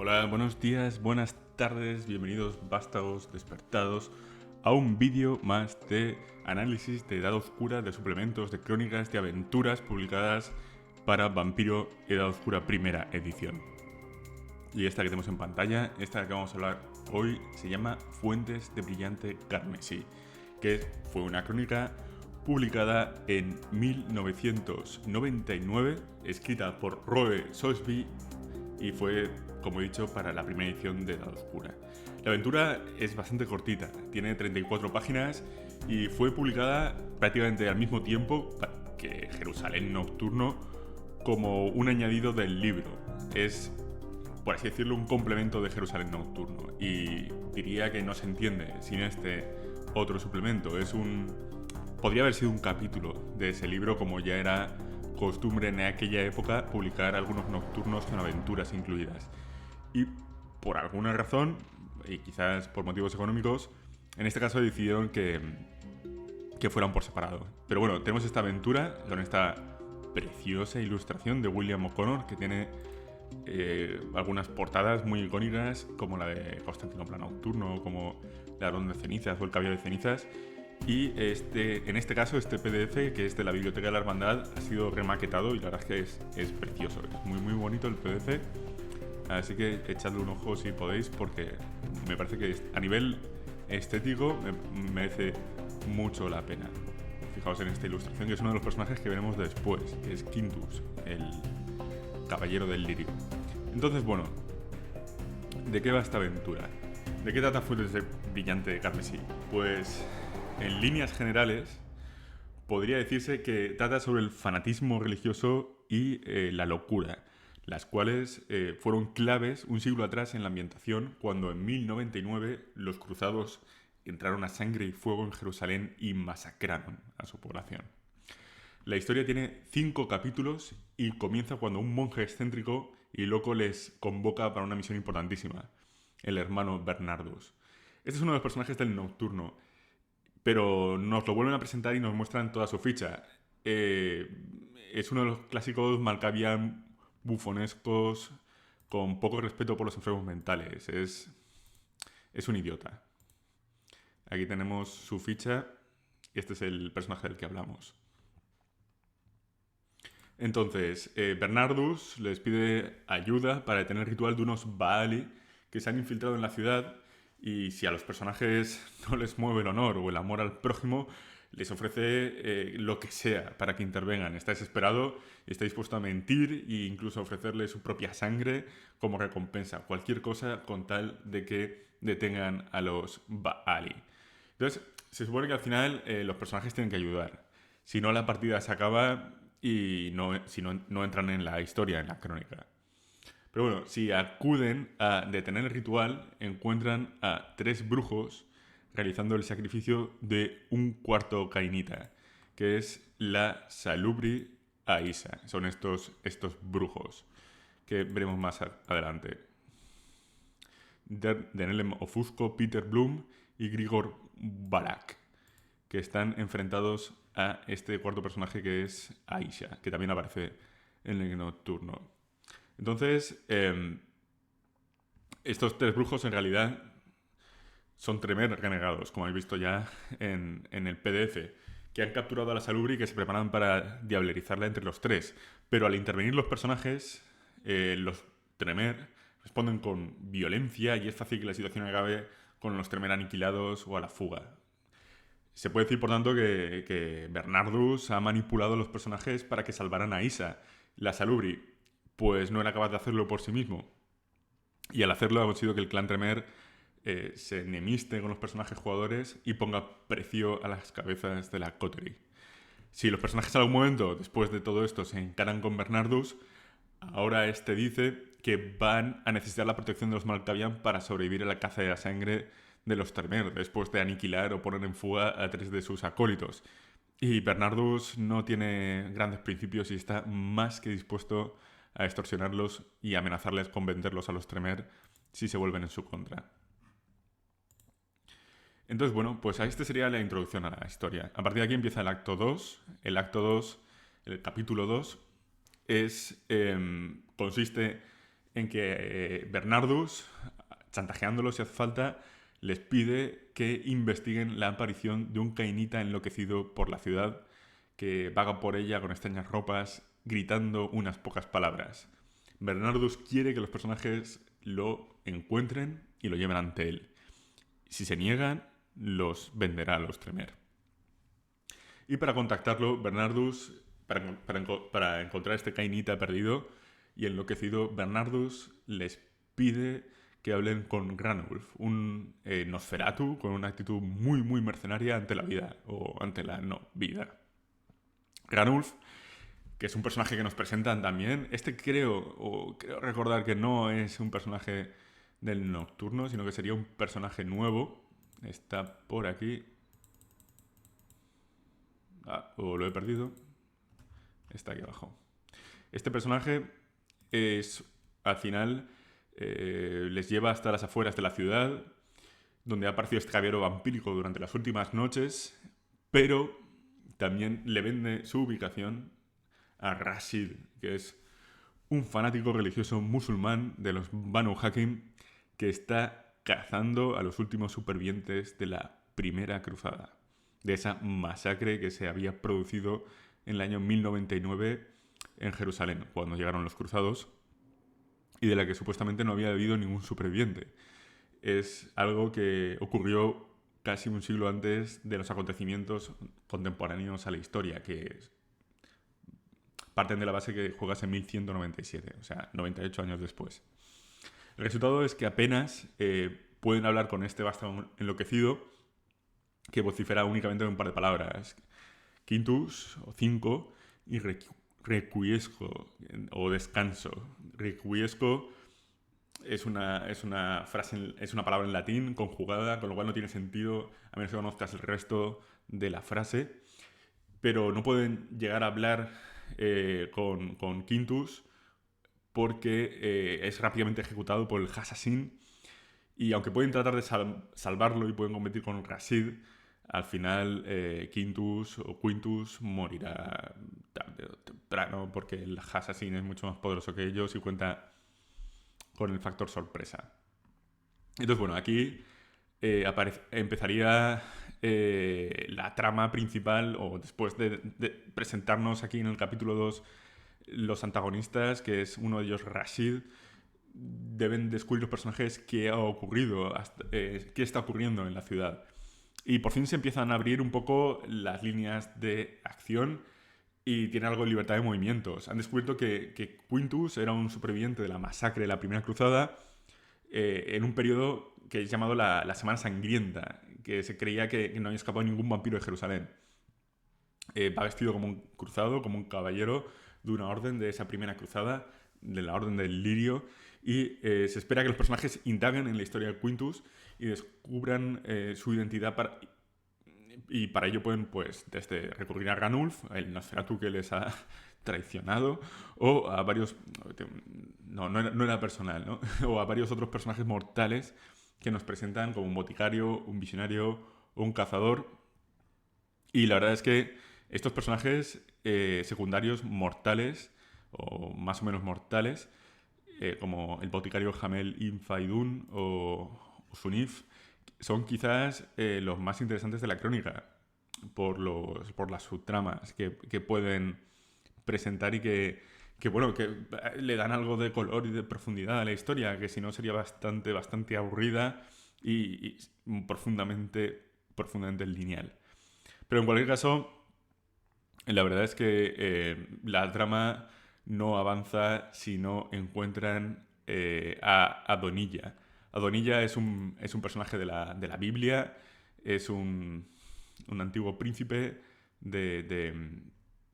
Hola, buenos días, buenas tardes, bienvenidos vástagos despertados a un vídeo más de análisis de Edad Oscura, de suplementos, de crónicas, de aventuras publicadas para Vampiro Edad Oscura primera edición. Y esta que tenemos en pantalla, esta que vamos a hablar hoy, se llama Fuentes de Brillante Carmesí, que fue una crónica publicada en 1999, escrita por Roe Soesby y fue, como he dicho, para la primera edición de Edad Oscura. La aventura es bastante cortita, tiene 34 páginas y fue publicada prácticamente al mismo tiempo que Jerusalén Nocturno como un añadido del libro. Es, por así decirlo, un complemento de Jerusalén Nocturno y diría que no se entiende sin este otro suplemento. Podría haber sido un capítulo de ese libro, como ya era costumbre en aquella época publicar algunos nocturnos con aventuras incluidas. Y por alguna razón, y quizás por motivos económicos, en este caso decidieron que fueran por separado. Pero bueno, tenemos esta aventura con esta preciosa ilustración de William O'Connor, que tiene algunas portadas muy icónicas, como la de Constantinopla Nocturno, como el Ladrón de Cenizas o el Caballero de Cenizas. Y en este caso, este PDF, que es de la Biblioteca de la Hermandad, ha sido remaquetado y la verdad es que es precioso. Es muy muy bonito el PDF, así que echadle un ojo si podéis, porque me parece que a nivel estético merece mucho la pena. Fijaos en esta ilustración, que es uno de los personajes que veremos después, que es Quintus, el caballero del lirio. Entonces, bueno, ¿de qué va esta aventura? ¿De qué trata Fuentes de Brillante Carmesí? Pues en líneas generales, podría decirse que trata sobre el fanatismo religioso y la locura, las cuales fueron claves un siglo atrás en la ambientación, cuando en 1099 los cruzados entraron a sangre y fuego en Jerusalén y masacraron a su población. La historia tiene 5 capítulos y comienza cuando un monje excéntrico y loco les convoca para una misión importantísima, el hermano Bernardus. Este es uno de los personajes del Nocturno, pero nos lo vuelven a presentar y nos muestran toda su ficha. Es uno de los clásicos malcavian bufonescos con poco respeto por los enfermos mentales. Es un idiota. Aquí tenemos su ficha y este es el personaje del que hablamos. Entonces, Bernardus les pide ayuda para detener el ritual de unos Baali que se han infiltrado en la ciudad, y si a los personajes no les mueve el honor o el amor al prójimo, les ofrece lo que sea para que intervengan. Está desesperado y está dispuesto a mentir e incluso ofrecerle su propia sangre como recompensa. Cualquier cosa con tal de que detengan a los Baali. Entonces, se supone que al final los personajes tienen que ayudar. Si no, la partida se acaba y si no entran en la historia, en la crónica. Pero bueno, si acuden a detener el ritual, encuentran a 3 brujos realizando el sacrificio de un cuarto cainita, que es la Salubri Aisa. Son estos brujos, que veremos más adelante. Denelem Ofusco, Peter Bloom y Grigor Barak, que están enfrentados a este cuarto personaje que es Aisha, que también aparece en el Nocturno. Entonces, estos 3 brujos en realidad son Tremere renegados, como habéis visto ya en el PDF, que han capturado a la Salubri y que se preparan para diablerizarla entre los 3. Pero al intervenir los personajes, los Tremere responden con violencia y es fácil que la situación acabe con los Tremere aniquilados o a la fuga. Se puede decir, por tanto, que Bernardus ha manipulado a los personajes para que salvaran a Isa. La Salubri pues no era capaz de hacerlo por sí mismo. Y al hacerlo ha conseguido que el clan Tremere se enemiste con los personajes jugadores y ponga precio a las cabezas de la coterie. Si los personajes en algún momento, después de todo esto, se encaran con Bernardus, ahora este dice que van a necesitar la protección de los Malkavian para sobrevivir a la caza de la sangre de los Tremere, después de aniquilar o poner en fuga a 3 de sus acólitos. Y Bernardus no tiene grandes principios y está más que dispuesto a extorsionarlos y amenazarles con venderlos a los Tremere si se vuelven en su contra. Entonces, bueno, pues esta sería la introducción a la historia. A partir de aquí empieza el acto 2. El acto 2, el capítulo 2, consiste en que Bernardus, chantajeándolos si hace falta, les pide que investiguen la aparición de un cainita enloquecido por la ciudad que vaga por ella con extrañas ropas, gritando unas pocas palabras. Bernardus quiere que los personajes lo encuentren y lo lleven ante él. Si se niegan, los venderá a los Tremere. Y para contactarlo, Bernardus, para encontrar este cainita perdido y enloquecido, Bernardus les pide que hablen con Granulf, un Nosferatu con una actitud muy, muy mercenaria ante la vida, o ante la no vida. Granulf, que es un personaje que nos presentan también. Creo recordar que no es un personaje del Nocturno, sino que sería un personaje nuevo. Está por aquí. O lo he perdido. Está aquí abajo. Este personaje es, al final, les lleva hasta las afueras de la ciudad, donde ha aparecido este caballero vampírico durante las últimas noches, pero también le vende su ubicación a Rashid, que es un fanático religioso musulmán de los Banu Hakim que está cazando a los últimos supervivientes de la Primera Cruzada, de esa masacre que se había producido en el año 1099 en Jerusalén, cuando llegaron los cruzados, y de la que supuestamente no había habido ningún superviviente. Es algo que ocurrió casi un siglo antes de los acontecimientos contemporáneos a la historia, que parten de la base que juegas en 1197, o sea, 98 años después. El resultado es que apenas pueden hablar con este vástago enloquecido que vocifera únicamente un par de palabras. Quintus, o 5, y requiesco, o descanso. Requiesco es una frase, es una palabra en latín conjugada, con lo cual no tiene sentido a menos que conozcas el resto de la frase. Pero no pueden llegar a hablar con Quintus porque es rápidamente ejecutado por el Assassin, y aunque pueden tratar de salvarlo y pueden competir con Rashid, al final Quintus o Quintus morirá tarde o temprano porque el Assassin es mucho más poderoso que ellos y cuenta con el factor sorpresa. Entonces, bueno, aquí empezaría la trama principal, o después de presentarnos aquí en el capítulo 2 los antagonistas, que es uno de ellos Rashid. Deben descubrir los personajes qué ha ocurrido, qué está ocurriendo en la ciudad. Y por fin se empiezan a abrir un poco las líneas de acción y tiene algo de libertad de movimientos. Han descubierto que Quintus era un superviviente de la masacre de la Primera Cruzada en un periodo que es llamado la Semana Sangrienta, que se creía que no había escapado ningún vampiro de Jerusalén. Va vestido como un cruzado, como un caballero de una orden de esa Primera Cruzada, de la Orden del Lirio, y se espera que los personajes indaguen en la historia de Quintus y descubran su identidad y para ello pueden, pues, desde recurrir a Ranulf, el Nosferatu que les ha traicionado, o a varios... No era personal, ¿no? O a varios otros personajes mortales que nos presentan como un boticario, un visionario o un cazador. Y la verdad es que estos personajes secundarios mortales, o más o menos mortales, como el boticario Hamel Infaidun o Sunif, son quizás los más interesantes de la crónica por las subtramas que pueden presentar y que le dan algo de color y de profundidad a la historia, que si no sería bastante aburrida y profundamente lineal. Pero en cualquier caso, la verdad es que la trama no avanza si no encuentran a Adonijah. Adonijah es un personaje de la Biblia, es un antiguo príncipe de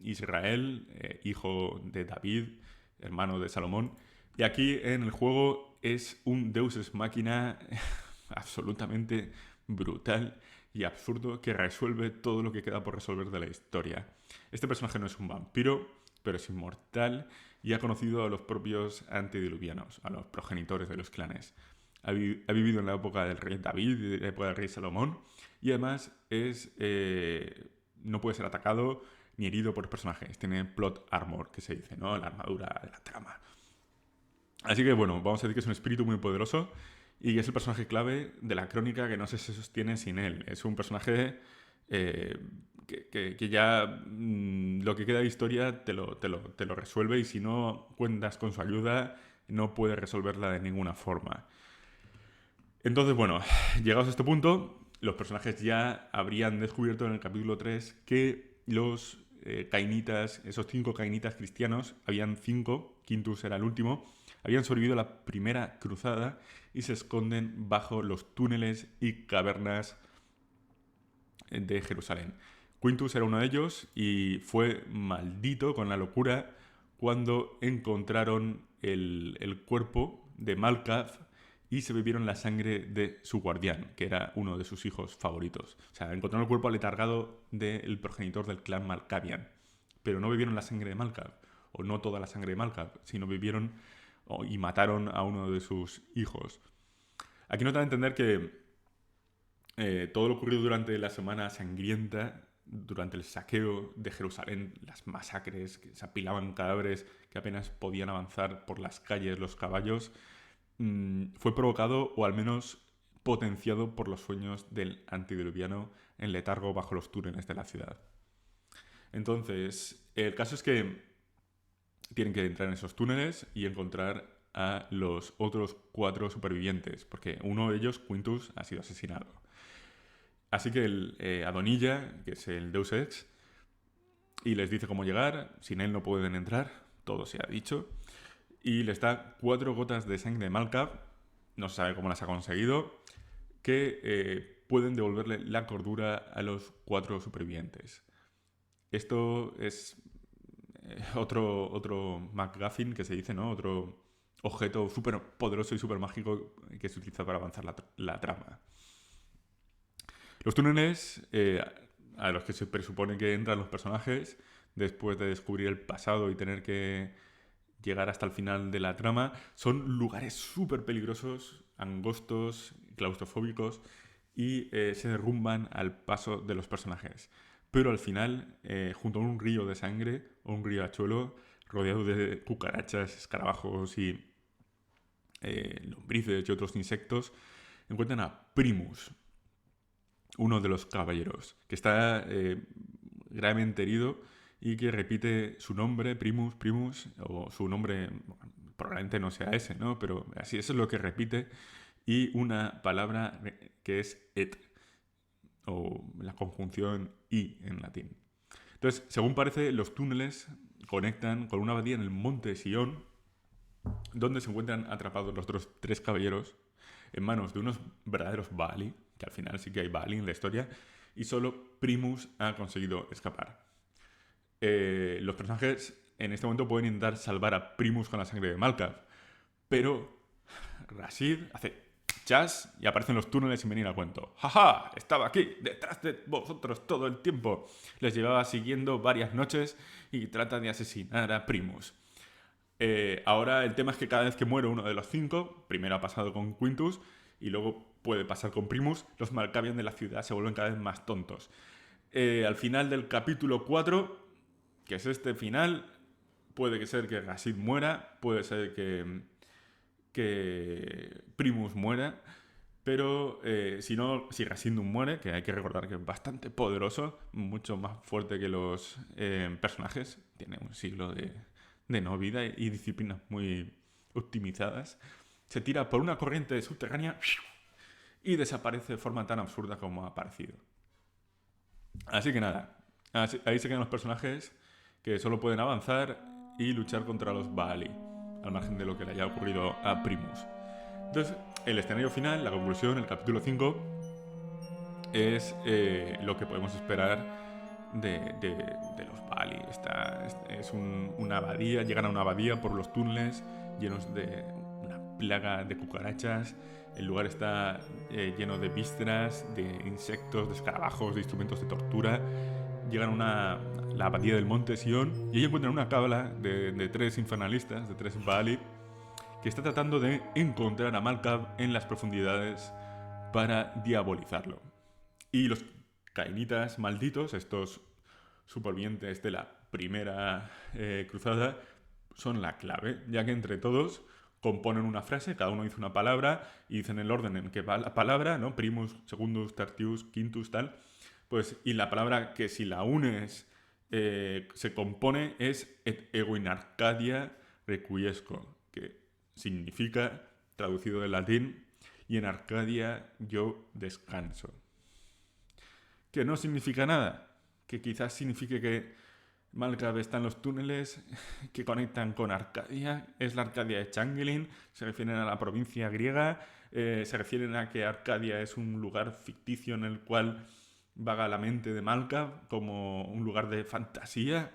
Israel, hijo de David, hermano de Salomón. Y aquí en el juego es un Deus Ex Machina absolutamente brutal y absurdo que resuelve todo lo que queda por resolver de la historia. Este personaje no es un vampiro, pero es inmortal y ha conocido a los propios antediluvianos, a los progenitores de los clanes. Ha vivido en la época del rey David y en la época del rey Salomón, y además no puede ser atacado ni herido por personajes. Tiene plot armor, que se dice, ¿no? La armadura de la trama. Así que bueno, vamos a decir que es un espíritu muy poderoso y que es el personaje clave de la crónica que no se sostiene sin él. Es un personaje eh, que ya lo que queda de historia te lo resuelve y si no cuentas con su ayuda no puedes resolverla de ninguna forma. Entonces, bueno, llegados a este punto, los personajes ya habrían descubierto en el capítulo 3 que los cainitas, esos 5 cainitas cristianos, habían 5, Quintus era el último, habían sobrevivido a la primera cruzada y se esconden bajo los túneles y cavernas de Jerusalén. Quintus era uno de ellos y fue maldito con la locura cuando encontraron el cuerpo de Malkav y se bebieron la sangre de su guardián, que era uno de sus hijos favoritos. O sea, encontraron el cuerpo aletargado del progenitor del clan Malkavian, pero no bebieron la sangre de Malkav, o no toda la sangre de Malkav, sino bebieron y mataron a uno de sus hijos. Aquí nos da a entender que todo lo ocurrido durante la semana sangrienta, durante el saqueo de Jerusalén, las masacres, que se apilaban cadáveres que apenas podían avanzar por las calles los caballos, fue provocado o al menos potenciado por los sueños del antediluviano en letargo bajo los túneles de la ciudad. Entonces, el caso es que tienen que entrar en esos túneles y encontrar a los otros 4 supervivientes, porque uno de ellos, Quintus, ha sido asesinado. Así que Adonilla, que es el Deus Ex, y les dice cómo llegar, sin él no pueden entrar, todo se ha dicho, y les da 4 gotas de sangre de Malkav, no se sabe cómo las ha conseguido, que pueden devolverle la cordura a los 4 supervivientes. Esto es otro MacGuffin que se dice, ¿no? Otro objeto súper poderoso y súper mágico que se utiliza para avanzar la trama. Los túneles a los que se presupone que entran los personajes después de descubrir el pasado y tener que llegar hasta el final de la trama son lugares súper peligrosos, angostos, claustrofóbicos y se derrumban al paso de los personajes. Pero al final, junto a un río de sangre o un riachuelo rodeado de cucarachas, escarabajos y lombrices y otros insectos, encuentran a Primus, uno de los caballeros, que está gravemente herido y que repite su nombre, Primus, o su nombre, probablemente no sea ese, ¿no? Pero así, eso es lo que repite, y una palabra que es et, o la conjunción i en latín. Entonces, según parece, los túneles conectan con una abadía en el monte Sion, donde se encuentran atrapados los otros 3 caballeros en manos de unos verdaderos Baali, que al final sí que hay Baali en la historia, y solo Primus ha conseguido escapar. Los personajes en este momento pueden intentar salvar a Primus con la sangre de Malkav, pero Rashid hace chas y aparecen los túneles sin venir a cuento. ¡Jaja! Estaba aquí, detrás de vosotros todo el tiempo. Les llevaba siguiendo varias noches y trata de asesinar a Primus. Ahora el tema es que cada vez que muere uno de los 5, primero ha pasado con Quintus y luego puede pasar con Primus, los Malkavian de la ciudad se vuelven cada vez más tontos. Al final del capítulo 4, que es este final, puede que ser que Rashid muera, puede ser que Primus muera, pero si Rashid no muere, que hay que recordar que es bastante poderoso, mucho más fuerte que los personajes, tiene un siglo de no vida y disciplinas muy optimizadas, se tira por una corriente subterránea y desaparece de forma tan absurda como ha aparecido. Así que nada, ahí se quedan los personajes que solo pueden avanzar y luchar contra los Baali, al margen de lo que le haya ocurrido a Primus. Entonces, el escenario final, la conclusión, el capítulo 5, es lo que podemos esperar de los Baali. Es una abadía, llegan a una abadía por los túneles llenos de una plaga de cucarachas. El lugar está lleno de vísceras, de insectos, de escarabajos, de instrumentos de tortura. Llegan a la abadía del monte Sion y ahí encuentran una cábala de 3 infernalistas, de 3 Baali, que está tratando de encontrar a Malkav en las profundidades para diabolizarlo. Y los cainitas malditos, estos supervivientes de la primera cruzada, son la clave, ya que entre todos componen una frase, cada uno dice una palabra y dicen el orden en que va la palabra, ¿no? Primus, secundus, tertius, quintus, tal. Pues, y la palabra que si la unes se compone es et ego in Arcadia requiesco, que significa, traducido del latín, y en Arcadia yo descanso. Que no significa nada, que quizás signifique que Malkav está en los túneles que conectan con Arcadia, es la Arcadia de Changeling, se refieren a la provincia griega, se refieren a que Arcadia es un lugar ficticio en el cual vaga la mente de Malkav como un lugar de fantasía.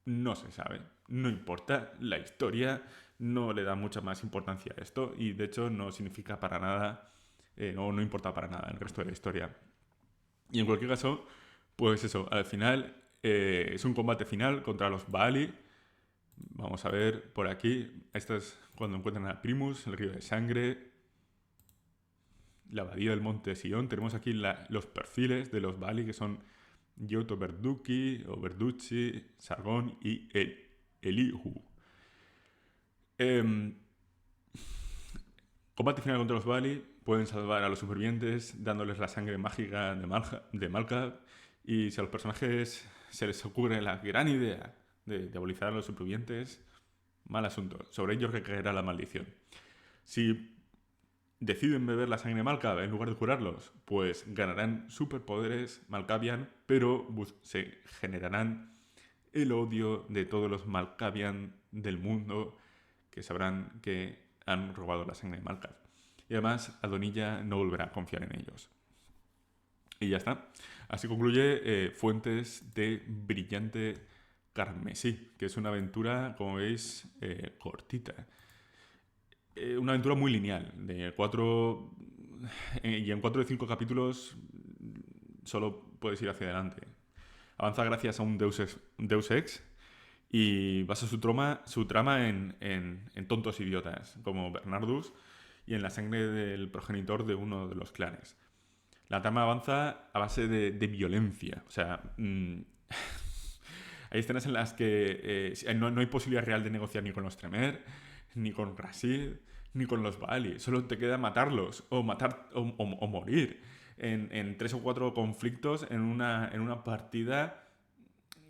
No se sabe, no importa, la historia no le da mucha más importancia a esto y de hecho no significa para nada, no importa para nada el resto de la historia. Y en cualquier caso, pues eso, al final es un combate final contra los Baali. Vamos a ver por aquí, esto es cuando encuentran a Primus, el río de sangre, la abadía del monte Sion. Tenemos aquí los perfiles de los Baali, que son Giotto Verducci, o Verducci, Sargón y Elihu. Combate final contra los Baali. Pueden salvar a los supervivientes dándoles la sangre mágica de Malkav. Y si a los personajes se les ocurre la gran idea de diabolizar a los supervivientes, mal asunto. Sobre ellos recaerá la maldición. Si deciden beber la sangre de Malkav en lugar de curarlos, pues ganarán superpoderes Malkavian, pero se generarán el odio de todos los Malkavian del mundo que sabrán que han robado la sangre de Malkav. Y además, Adonija no volverá a confiar en ellos. Y ya está. Así concluye Fuentes de Brillante Carmesí, que es una aventura, como veis, cortita. Una aventura muy lineal, de 4... y en 4 de 5 capítulos solo puedes ir hacia adelante. Avanza gracias a un Deus Ex y basa su trama en tontos idiotas, como Bernardus, y en la sangre del progenitor de uno de los clanes. La trama avanza a base de violencia. O sea, hay escenas en las que no hay posibilidad real de negociar ni con los Tremere, ni con Rasid, ni con los Baali. Solo te queda matarlos o morir en 3 o 4 conflictos en una partida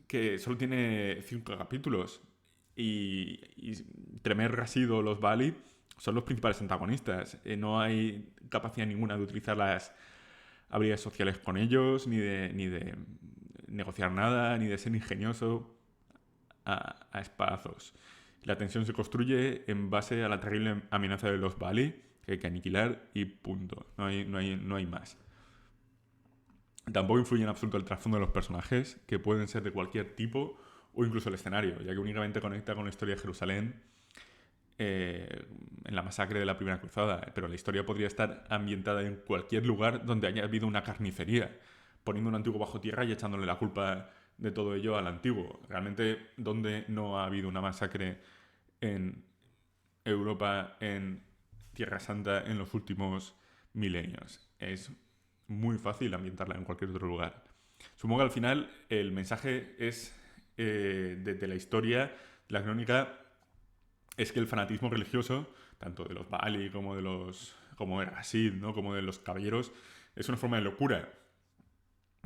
que solo tiene 5 capítulos. Y Tremere, Rasid o los Baali son los principales antagonistas. No hay capacidad ninguna de utilizar las habilidades sociales con ellos, ni de negociar nada, ni de ser ingenioso a espadazos. La tensión se construye en base a la terrible amenaza de los Baali, que hay que aniquilar y punto. No hay más. Tampoco influye en absoluto el trasfondo de los personajes, que pueden ser de cualquier tipo, o incluso el escenario, ya que únicamente conecta con la historia de Jerusalén en la masacre de la Primera Cruzada, pero la historia podría estar ambientada en cualquier lugar donde haya habido una carnicería, poniendo un antiguo bajo tierra y echándole la culpa de todo ello al antiguo. Realmente, donde no ha habido una masacre en Europa, en Tierra Santa, en los últimos milenios. Es muy fácil ambientarla en cualquier otro lugar. Supongo que al final el mensaje es de la historia, de la crónica, es que el fanatismo religioso, tanto de los Baali como de Rasid, ¿no? Como de los caballeros, es una forma de locura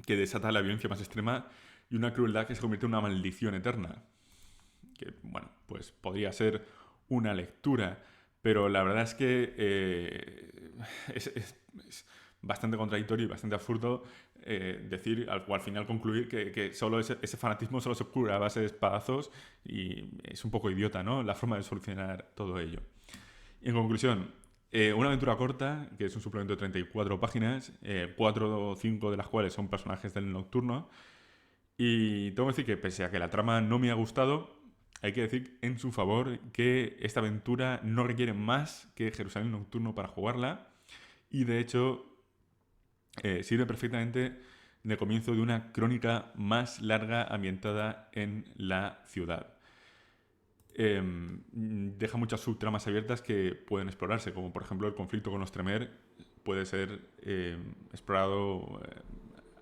que desata la violencia más extrema y una crueldad que se convierte en una maldición eterna. Que, bueno, pues podría ser una lectura, pero la verdad es que es bastante contradictorio y bastante absurdo decir, al final concluir que solo ese fanatismo solo se cura a base de espadazos, y es un poco idiota, ¿no?, la forma de solucionar todo ello. Y en conclusión, una aventura corta, que es un suplemento de 34 páginas, 4 o 5 de las cuales son personajes del Nocturno, y tengo que decir que pese a que la trama no me ha gustado, hay que decir en su favor que esta aventura no requiere más que Jerusalén Nocturno para jugarla, y de hecho sirve perfectamente de comienzo de una crónica más larga ambientada en la ciudad. Deja muchas subtramas abiertas que pueden explorarse, como por ejemplo el conflicto con los Tremere puede ser explorado,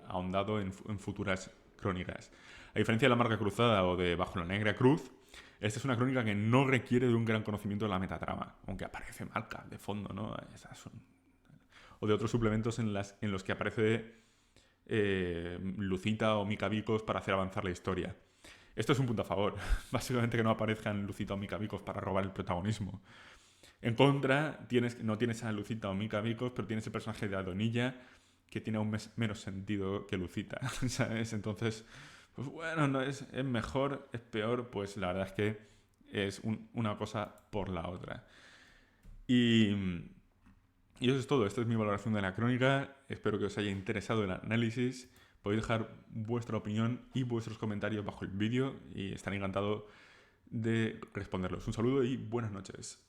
ahondado en futuras crónicas. A diferencia de la Marca Cruzada o de Bajo la Negra Cruz, Esta es una crónica que no requiere de un gran conocimiento de la metatrama, aunque aparece Malca de fondo, ¿no? O de otros suplementos en los que aparece Lucita o Mikabikos para hacer avanzar la historia. Esto es un punto a favor. Básicamente que no aparezcan Lucita o Mikabikos para robar el protagonismo. En contra, no tienes a Lucita o Mikabikos, pero tienes el personaje de Adonilla, que tiene aún menos sentido que Lucita, ¿sabes? Entonces, pues bueno, no es mejor, es peor, pues la verdad es que es una cosa por la otra. Y eso es todo. Esta es mi valoración de la crónica. Espero que os haya interesado el análisis. Podéis dejar vuestra opinión y vuestros comentarios bajo el vídeo y estaré encantado de responderlos. Un saludo y buenas noches.